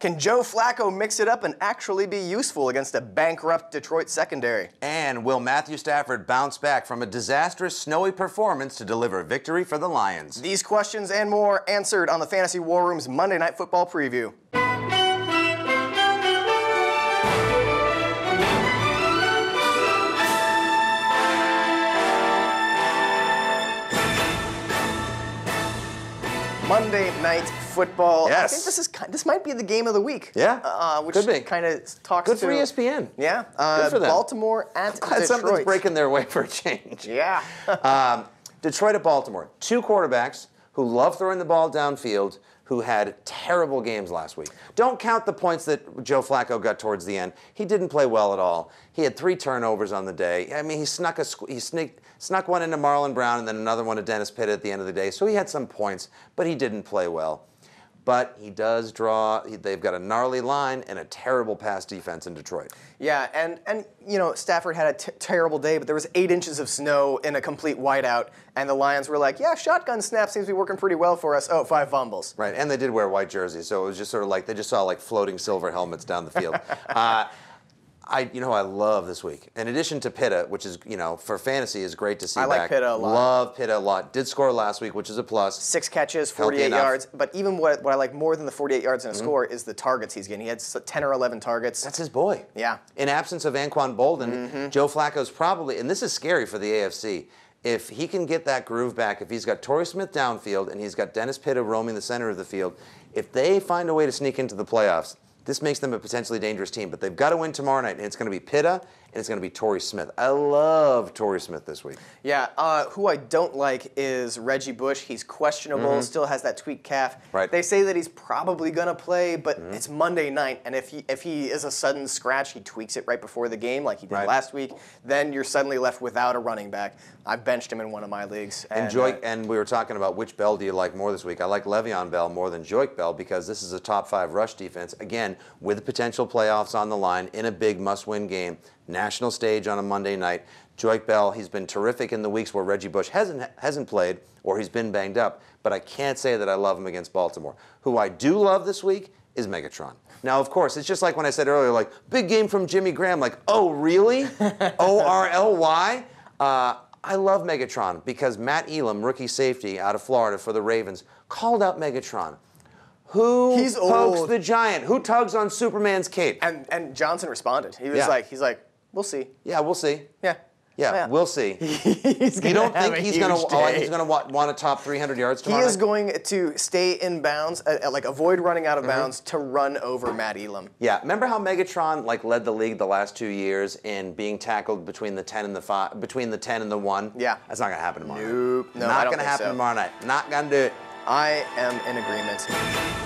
Can Joe Flacco mix it up and actually be useful against a bankrupt Detroit secondary? And will Matthew Stafford bounce back from a disastrous snowy performance to deliver victory for the Lions? These questions and more answered on the Fantasy War Room's Monday Night Football preview. Monday Night Football. Yes. I think this might be the game of the week. Yeah, which could be. Kind of talks Good to for ESPN. Yeah, Good for them. Baltimore at Glad Detroit. something's breaking their way for a change. Yeah. Detroit at Baltimore. Two quarterbacks who love throwing the ball downfield, who had terrible games last week. Don't count the points that Joe Flacco got towards the end. He didn't play well at all. He had 3 turnovers on the day. I mean, he snuck one into Marlon Brown and then another one to Dennis Pitta at the end of the day. So he had some points, but he didn't play well. But he does draw. They've got a gnarly line and a terrible pass defense in Detroit. Yeah, and you know, Stafford had a terrible day, but there was 8 inches of snow in a complete whiteout, and the Lions were like, yeah, shotgun snap seems to be working pretty well for us. Oh, 5 fumbles. Right, and they did wear white jerseys, so it was just sort of like they just saw like floating silver helmets down the field. You know who I love this week? In addition to Pitta, which is, you know, for fantasy is great to see back. I like Pitta a lot. Love Pitta a lot. Did score last week, which is a plus. 6 catches, 48 yards. But even what I like more than the 48 yards in a score is the targets he's getting. He had 10 or 11 targets. That's his boy. Yeah. In absence of Anquan Bolden, Joe Flacco's probably, and this is scary for the AFC, if he can get that groove back, if he's got Torrey Smith downfield and he's got Dennis Pitta roaming the center of the field, if they find a way to sneak into the playoffs, this makes them a potentially dangerous team. But they've got to win tomorrow night, and it's going to be Pitta, and it's going to be Torrey Smith. I love Torrey Smith this week. Yeah, who I don't like is Reggie Bush. He's questionable, still has that tweaked calf. Right. They say that he's probably going to play, but it's Monday night, and if he is a sudden scratch, he tweaks it right before the game like he did last week, then you're suddenly left without a running back. I benched him in one of my leagues. And we were talking about which Bell do you like more this week. I like Le'Veon Bell more than Joique Bell because this is a top 5 rush defense. Again, with potential playoffs on the line in a big must-win game, national stage on a Monday night. Joique Bell, he's been terrific in the weeks where Reggie Bush hasn't played or he's been banged up, but I can't say that I love him against Baltimore. Who I do love this week is Megatron. Now, of course, it's just like when I said earlier, like, big game from Jimmy Graham, like, oh, really? O-R-L-Y? I love Megatron because Matt Elam, rookie safety out of Florida for the Ravens, called out Megatron. Who pokes the giant? Who tugs on Superman's cape? And Johnson responded. He was like, he's like, we'll see. Yeah, we'll see. Yeah. Yeah, we'll see. You don't think he's going to want a top 300 yards tomorrow? He is going to stay in bounds, like avoid running out of bounds to run over Matt Elam. Yeah, remember how Megatron led the league the last 2 years in being tackled between the 10 and the 5, between the 10 and the 1? Yeah, that's not going to happen tomorrow. Nope. No, not going to happen tomorrow night. Not going to do it. I am in agreement.